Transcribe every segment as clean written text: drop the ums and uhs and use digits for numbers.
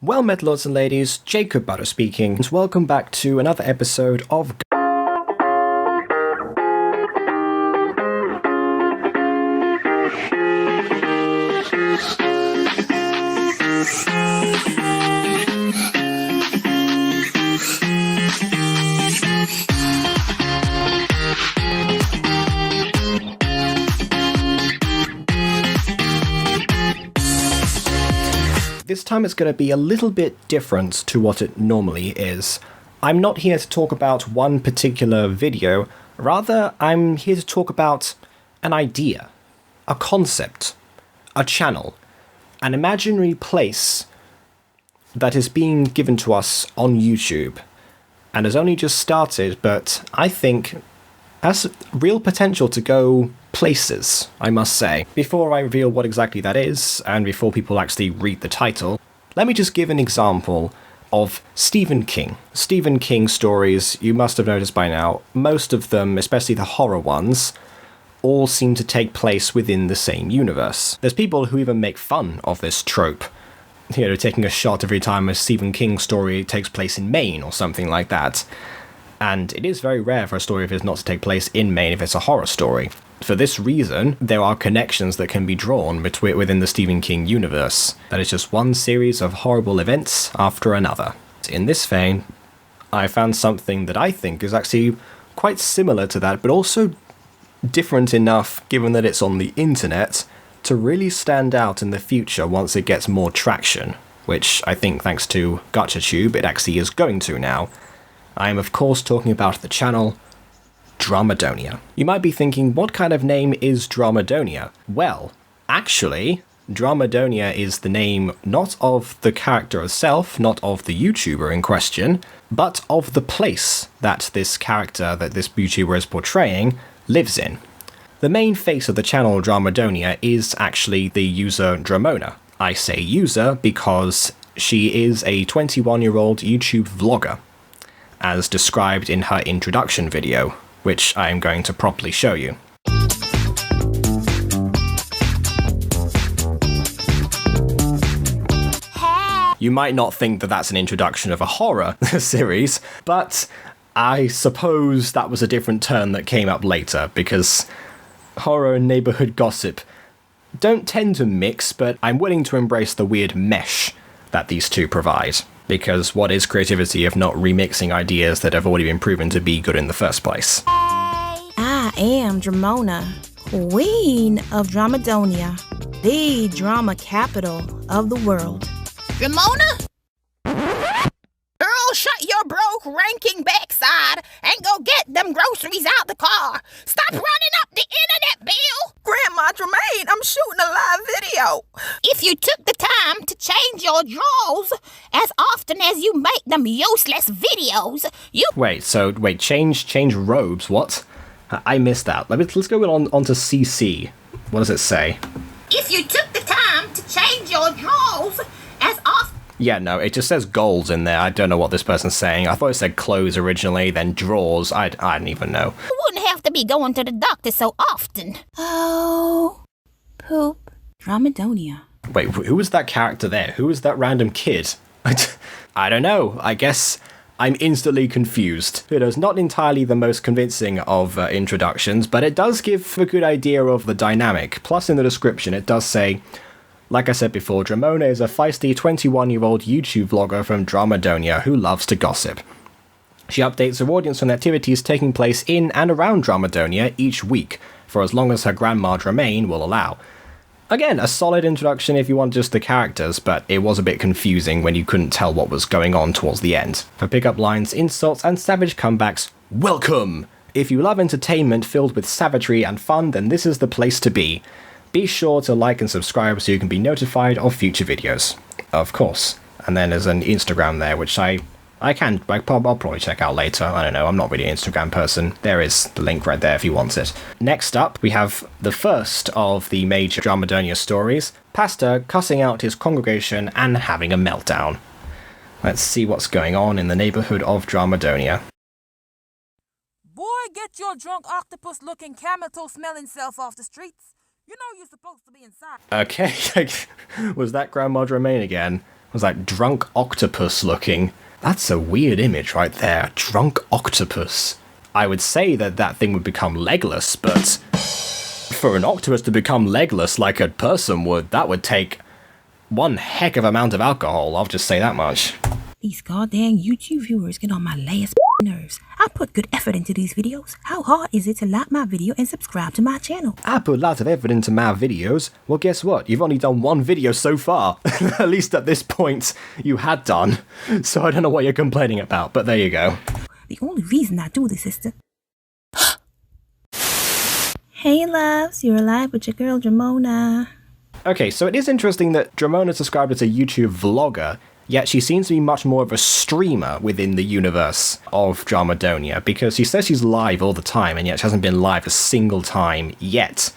Well met, lords and ladies, Jacob Butter speaking, and welcome back to another episode of This time it's going to be a little bit different to what it normally is. I'm not here to talk about one particular video, rather I'm here to talk about an idea, a concept, a channel, an imaginary place that is being given to us on YouTube, and has only just started, but I think has real potential to go places, I must say. Before I reveal what exactly that is, and before people actually read the title, let me just give an example of Stephen King. Stephen King stories, you must have noticed by now, most of them, especially the horror ones, all seem to take place within the same universe. There's people who even make fun of this trope, taking a shot every time a Stephen King story takes place in Maine or something like that. And it is very rare for a story of his not to take place in Maine if it's a horror story. For this reason, there are connections that can be drawn within the Stephen King universe. That is just one series of horrible events after another. In this vein, I found something that I think is actually quite similar to that, but also different enough, given that it's on the internet, to really stand out in the future once it gets more traction, which I think thanks to Gacha Club it actually is going to now. I am of course talking about the channel Dramadonia. You might be thinking, what kind of name is Dramadonia? Well, actually, Dramadonia is the name not of the character itself, not of the YouTuber in question, but of the place that this character that this YouTuber is portraying lives in. The main face of the channel Dramadonia is actually the user Dramona. I say user because she is a 21-year-old YouTube vlogger, as described in her introduction video, which I am going to properly show you. You might not think that that's an introduction of a horror series, but I suppose that was a different turn that came up later, because horror and neighbourhood gossip don't tend to mix, but I'm willing to embrace the weird mesh that these two provide. Because what is creativity if not remixing ideas that have already been proven to be good in the first place? I am Dramona, Queen of Dramadonia, the drama capital of the world. Dramona? Girl, shut your broke ranking backside and go get them groceries out the car. Stop running up the internet bill. Grandma Tremaine, I'm shooting a live video. If you took the time to change your drawers as often as you make them useless videos, you... Wait, change robes, what? I missed that. Let's go on to CC. What does it say? If you took the time to change your drawers as often... Yeah, no, it just says goals in there. I don't know what this person's saying. I thought it said clothes originally, then drawers. I don't even know. You wouldn't have to be going to the doctor so often. Oh, poop. Dramadonia. Wait, who was that character there? Who was that random kid? I don't know. I guess I'm instantly confused. It is not entirely the most convincing of introductions, but it does give a good idea of the dynamic. Plus, in the description, it does say, like I said before, Dramona is a feisty 21-year-old YouTube vlogger from Dramadonia who loves to gossip. She updates her audience on activities taking place in and around Dramadonia each week, for as long as her grandma Dramaine will allow. Again, a solid introduction if you want just the characters, but it was a bit confusing when you couldn't tell what was going on towards the end. For pickup lines, insults, and savage comebacks, welcome! If you love entertainment filled with savagery and fun, then this is the place to be. Be sure to like and subscribe so you can be notified of future videos. Of course. And then there's an Instagram there, which I'll probably check out later. I don't know, I'm not really an Instagram person. There is the link right there if you want it. Next up, we have the first of the major Dramadonia stories, Pastor cussing out his congregation and having a meltdown. Let's see what's going on in the neighbourhood of Dramadonia. Boy, get your drunk octopus-looking camel-toe-smelling self off the streets. You know you're supposed to be inside. Okay, was that Grandma Romaine again? was like drunk octopus looking. That's a weird image right there. Drunk octopus. I would say that that thing would become legless, but for an octopus to become legless like a person would, that would take one heck of amount of alcohol. I'll just say that much. These goddamn YouTube viewers get on my last nerves. I put good effort into these videos. How hard is it to like my video and subscribe to my channel? I put lots of effort into my videos. Well, guess what? You've only done one video so far. At least at this point, you had done. So I don't know what you're complaining about, but there you go. The only reason I do this is to... Hey loves, you're alive with your girl Dramona. Okay, so it is interesting that Dramona is described as a YouTube vlogger, yet she seems to be much more of a streamer within the universe of Dramadonia, because she says she's live all the time, and yet she hasn't been live a single time yet.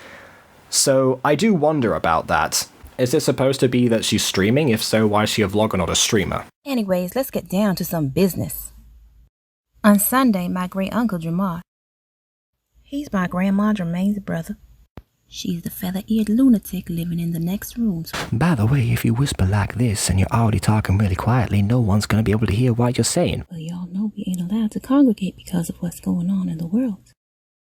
So I do wonder about that. Is it supposed to be that she's streaming? If so, why is she a vlogger, not a streamer? Anyways, let's get down to some business. On Sunday, my great-uncle Jamar, he's my grandma Jermaine's brother. She's the feather-eared lunatic living in the next rooms. By the way, if you whisper like this and you're already talking really quietly, no one's going to be able to hear what you're saying. Well, y'all know we ain't allowed to congregate because of what's going on in the world.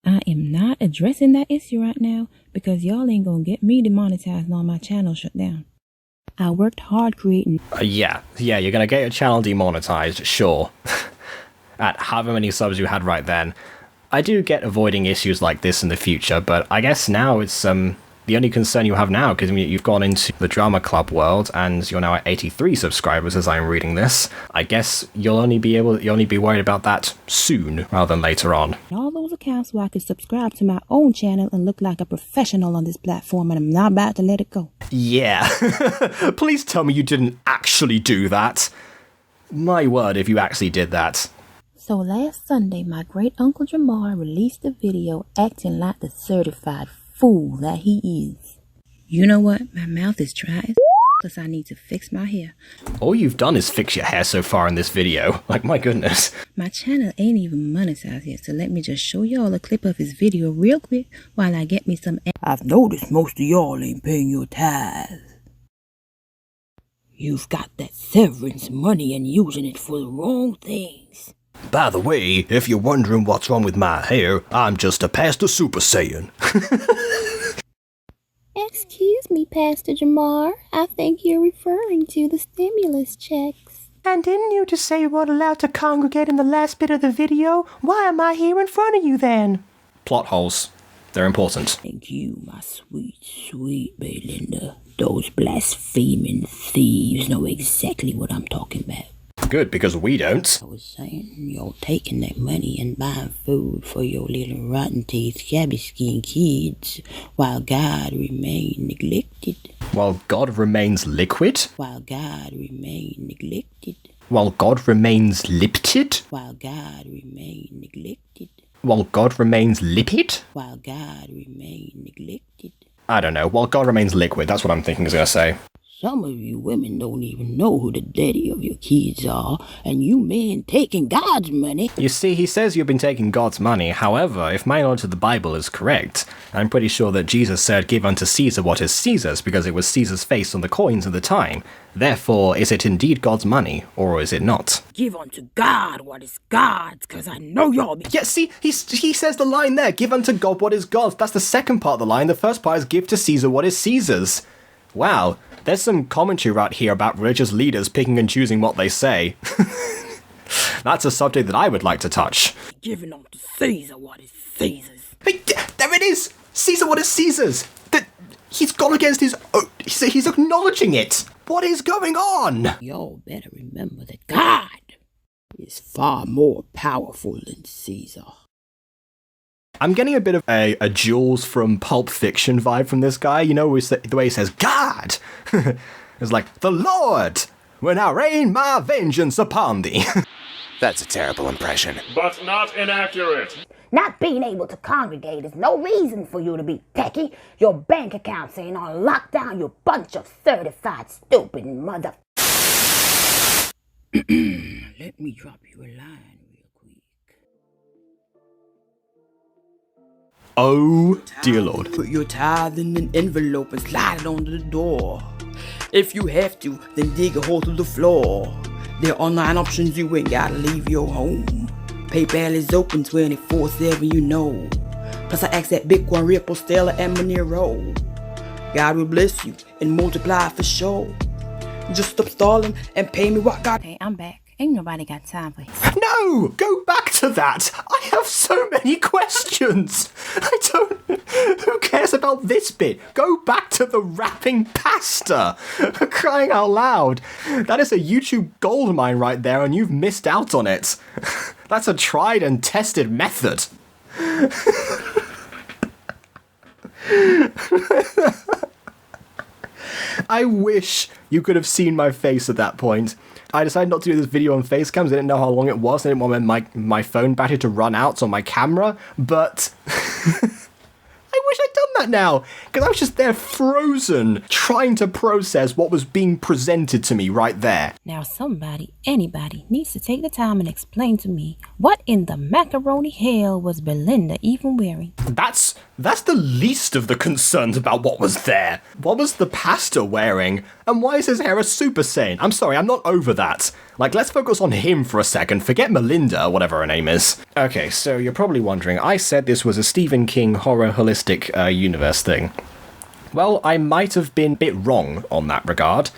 I am not addressing that issue right now because y'all ain't gonna get me demonetized and all my channel shut down. I worked hard creating... Yeah, you're going to get your channel demonetized, sure. At however many subs you had right then. I do get avoiding issues like this in the future, but I guess now it's the only concern you have now, because you've gone into the Drama Club world and you're now at 83 subscribers as I'm reading this. I guess you'll only be worried about that soon rather than later on. All those accounts where I could subscribe to my own channel and look like a professional on this platform, and I'm not about to let it go. Yeah. Please tell me you didn't actually do that. My word, if you actually did that. So last Sunday, my great-uncle Jamar released a video acting like the certified fool that he is. You know what? My mouth is dry as plus I need to fix my hair. All you've done is fix your hair so far in this video. Like, my goodness. My channel ain't even monetized yet, so let me just show y'all a clip of his video real quick while I get me some... I've noticed most of y'all ain't paying your tithes. You've got that severance money and using it for the wrong things. By the way, if you're wondering what's wrong with my hair, I'm just a Pastor Super Saiyan. Excuse me, Pastor Jamar. I think you're referring to the stimulus checks. And didn't you just say you weren't allowed to congregate in the last bit of the video? Why am I here in front of you then? Plot holes. They're important. Thank you, my sweet, sweet Belinda. Those blaspheming thieves know exactly what I'm talking about. Good, because we don't. I was saying, you're taking that money and buying food for your little rotten-teeth, shabby-skinned kids, while God remains neglected. While God remains liquid? While God remains neglected. While God remains lipted? While God remains neglected. While God remains lipid? While God remains neglected. I don't know. While God remains liquid, that's what I'm thinking is going to say. Some of you women don't even know who the daddy of your kids are, and you men taking God's money. You see, he says you've been taking God's money. However, if my knowledge of the Bible is correct, I'm pretty sure that Jesus said, give unto Caesar what is Caesar's, because it was Caesar's face on the coins at the time. Therefore, is it indeed God's money, or is it not? Give unto God what is God's, because I know y'all be... Yeah, see, he says the line there, give unto God what is God's. That's the second part of the line. The first part is give to Caesar what is Caesar's. Wow, there's some commentary right here about religious leaders picking and choosing what they say. That's a subject that I would like to touch. Giving unto Caesar what is Caesar's. Hey, there it is! Caesar what is Caesar's! He's gone against his own... He's acknowledging it! What is going on? Y'all better remember that God is far more powerful than Caesar. I'm getting a bit of a Jules from Pulp Fiction vibe from this guy. You know, the way he says, God! It's like, the Lord, when I rain my vengeance upon thee. That's a terrible impression. But not inaccurate. Not being able to congregate is no reason for you to be techie. Your bank accounts ain't on lockdown, you bunch of certified stupid mother... Let me drop you a line real quick. Oh, dear Lord. Put your tithe in an envelope and slide it onto the door. If you have to, then dig a hole through the floor. There are 9 options, you ain't gotta leave your home. PayPal is open 24/7, you know. Plus I ask that Bitcoin, Ripple, Stellar, and Monero. God will bless you and multiply for sure. Just stop stalling and pay me what God. Hey, I'm back. Ain't nobody got time for this. No! Go back to that! I have so many questions! Who cares about this bit? Go back to the wrapping pasta! For crying out loud! That is a YouTube goldmine right there, and you've missed out on it. That's a tried and tested method. I wish you could have seen my face at that point. I decided not to do this video on facecams. I didn't know how long it was. I didn't want my phone battery to run out on my camera, but I wish I'd done that now, because I was just there frozen, trying to process what was being presented to me right there. Now somebody, anybody, needs to take the time and explain to me what in the macaroni hell was Belinda even wearing. That's the least of the concerns about what was there. What was the pastor wearing? And why is his hair a Super Saiyan? I'm sorry, I'm not over that. Like, let's focus on him for a second. Forget Melinda, whatever her name is. Okay, so you're probably wondering, I said this was a Stephen King horror holistic universe thing. Well, I might have been a bit wrong on that regard.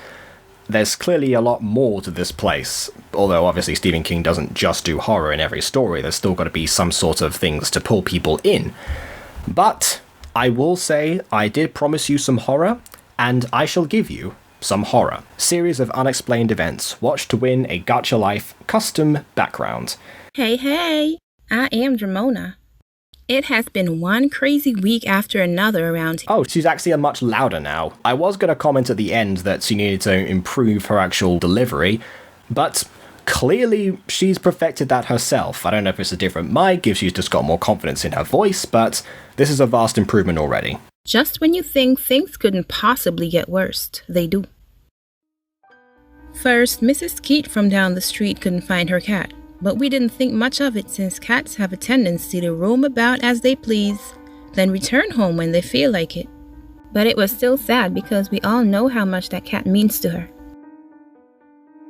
There's clearly a lot more to this place. Although, obviously, Stephen King doesn't just do horror in every story. There's still got to be some sort of things to pull people in. But I will say I did promise you some horror, and I shall give you some horror. Series of unexplained events. Watch to win a Gacha Life custom background. Hey, I am Dramona. It has been one crazy week after another around here. Oh, she's actually much louder now. I was going to comment at the end that she needed to improve her actual delivery, but clearly she's perfected that herself. I don't know if it's a different mic, if she's just got more confidence in her voice, but this is a vast improvement already. Just when you think things couldn't possibly get worse, they do. First, Mrs. Keat from down the street couldn't find her cat, but we didn't think much of it since cats have a tendency to roam about as they please, then return home when they feel like it. But it was still sad because we all know how much that cat means to her.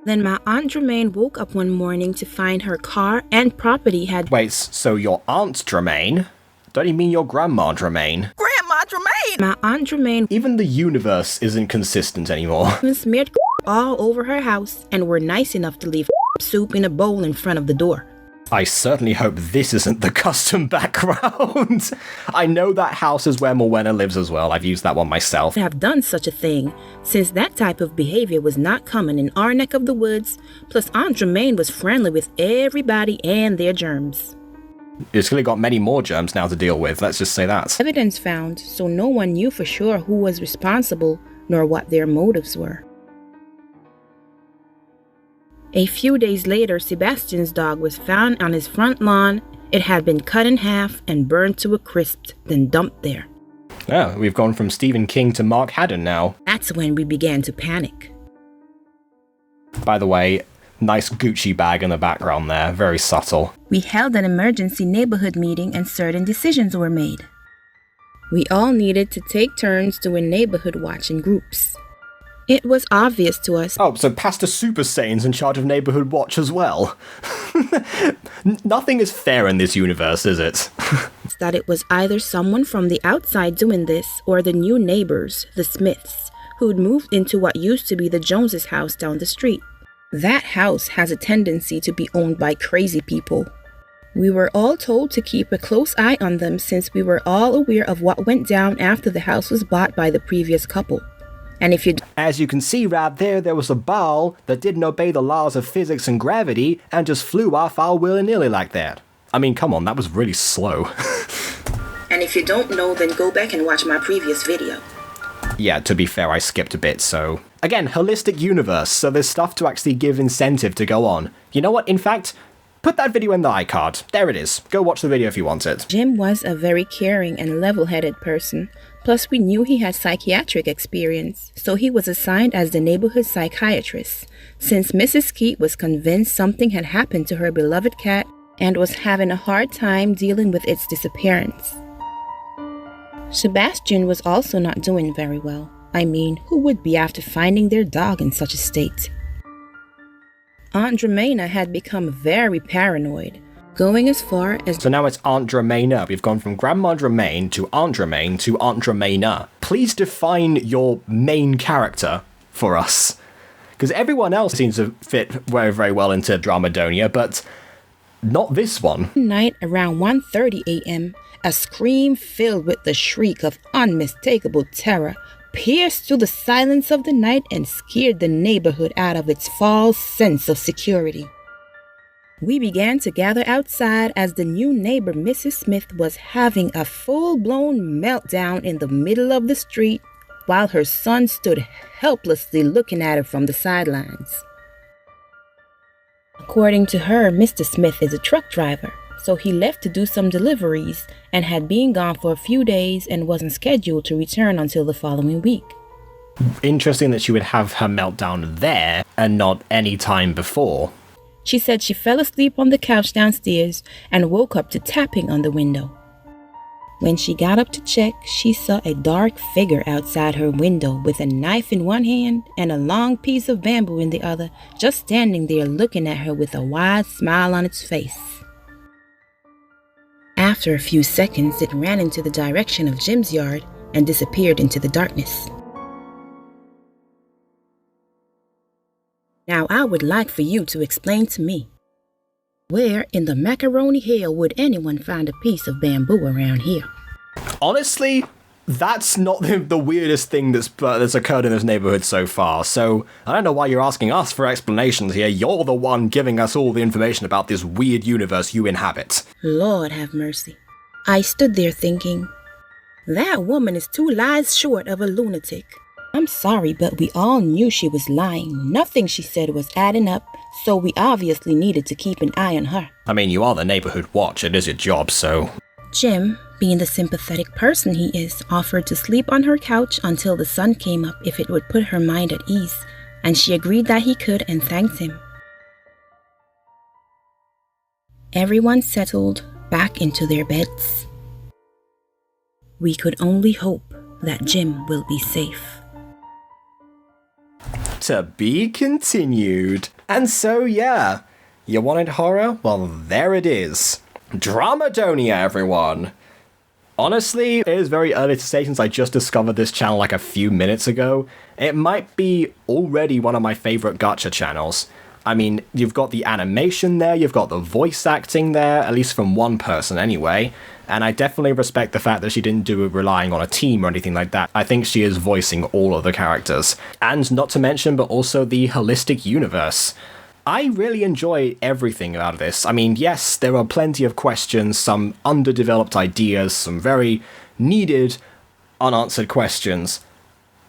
Then my Aunt Germaine woke up one morning to find her car and property had... Wait, so your Aunt Germaine? Don't you mean your Grandma Germaine? Grandma Germaine! My Aunt Germaine... Even the universe isn't consistent anymore. ...smeared all over her house and were nice enough to leave soup in a bowl in front of the door. I certainly hope this isn't the custom background. I know that house is where Morwenna lives as well. I've used that one myself. Have done such a thing, since that type of behavior was not common in our neck of the woods, plus Aunt Germaine was friendly with everybody and their germs. It's clearly got many more germs now to deal with, let's just say that. Evidence found, so no one knew for sure who was responsible, nor what their motives were. A few days later, Sebastian's dog was found on his front lawn. It had been cut in half and burned to a crisp, then dumped there. Oh, we've gone from Stephen King to Mark Haddon now. That's when we began to panic. By the way, nice Gucci bag in the background there, very subtle. We held an emergency neighborhood meeting and certain decisions were made. We all needed to take turns doing neighborhood watch in groups. It was obvious to us. Oh, so Pastor Super Saiyan's in charge of Neighborhood Watch as well. Nothing is fair in this universe, is it? That it was either someone from the outside doing this or the new neighbors, the Smiths, who'd moved into what used to be the Joneses' house down the street. That house has a tendency to be owned by crazy people. We were all told to keep a close eye on them since we were all aware of what went down after the house was bought by the previous couple. And if you... As you can see right there was a ball that didn't obey the laws of physics and gravity and just flew off all willy-nilly like that. I mean, come on, that was really slow. And if you don't know, then go back and watch my previous video. Yeah, to be fair, I skipped a bit, so... Again, holistic universe, so there's stuff to actually give incentive to go on. You know what, in fact, put that video in the iCard. There it is. Go watch the video if you want it. Jim was a very caring and level-headed person. Plus, we knew he had psychiatric experience, so he was assigned as the neighborhood psychiatrist, since Mrs. Keat was convinced something had happened to her beloved cat and was having a hard time dealing with its disappearance. Sebastian was also not doing very well. I mean, who would be after finding their dog in such a state? Aunt Dramaina had become very paranoid, going as far as... So now it's Aunt Dramaina. We've gone from Grandma Dramaine to Aunt Dramaine to Aunt Dramaina. Please define your main character for us. Because everyone else seems to fit very, very well into Dramadonia, but not this one. Night around 1:30 a.m., a scream filled with the shriek of unmistakable terror pierced through the silence of the night and scared the neighborhood out of its false sense of security. We began to gather outside as the new neighbor, Mrs. Smith, was having a full-blown meltdown in the middle of the street while her son stood helplessly looking at her from the sidelines. According to her, Mr. Smith is a truck driver, so he left to do some deliveries and had been gone for a few days and wasn't scheduled to return until the following week. Interesting that she would have her meltdown there and not any time before. She said she fell asleep on the couch downstairs and woke up to tapping on the window. When she got up to check, she saw a dark figure outside her window with a knife in one hand and a long piece of bamboo in the other, just standing there looking at her with a wide smile on its face. After a few seconds, it ran into the direction of Jim's yard and disappeared into the darkness. Now I would like for you to explain to me, where in the macaroni hell would anyone find a piece of bamboo around here? Honestly, that's not the weirdest thing that's occurred in this neighborhood so far, so I don't know why you're asking us for explanations here. You're the one giving us all the information about this weird universe you inhabit. Lord have mercy. I stood there thinking, that woman is 2 lies short of a lunatic. I'm sorry, but we all knew she was lying. Nothing she said was adding up, so we obviously needed to keep an eye on her. I mean, you are the neighborhood watch. It is your job, so... Jim, being the sympathetic person he is, offered to sleep on her couch until the sun came up if it would put her mind at ease, and she agreed that he could and thanked him. Everyone settled back into their beds. We could only hope that Jim will be safe. To be continued. And so, yeah, you wanted horror? Well, there it is. Dramadonia, everyone. Honestly, it is very early to say since I just discovered this channel like a few minutes ago. It might be already one of my favorite gacha channels. I mean, you've got the animation there, you've got the voice acting there, at least from one person anyway, and I definitely respect the fact that she didn't do it relying on a team or anything like that. I think she is voicing all of the characters. And not to mention, but also the holistic universe. I really enjoy everything out of this. I mean, yes, there are plenty of questions, some underdeveloped ideas, some very needed unanswered questions,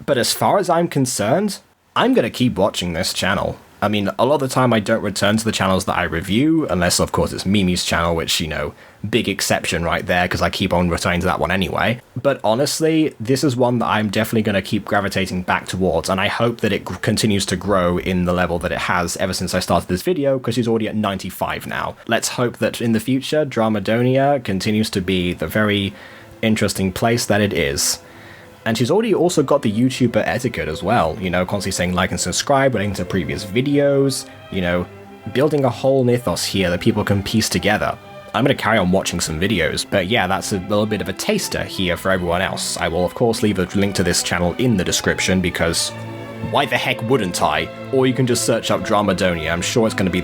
but as far as I'm concerned, I'm gonna keep watching this channel. I mean, a lot of the time I don't return to the channels that I review, unless of course it's Mimi's channel, which, you know, big exception right there, because I keep on returning to that one anyway. But honestly, this is one that I'm definitely going to keep gravitating back towards, and I hope that it continues to grow in the level that it has ever since I started this video, because she's already at 95 now. Let's hope that in the future, Dramadonia continues to be the very interesting place that it is. And she's already also got the YouTuber etiquette as well, you know, constantly saying like and subscribe, relating to previous videos, you know, building a whole mythos here that people can piece together. I'm going to carry on watching some videos, but yeah, that's a little bit of a taster here for everyone else. I will of course leave a link to this channel in the description, because why the heck wouldn't I? Or you can just search up Dramadonia, I'm sure it's going to be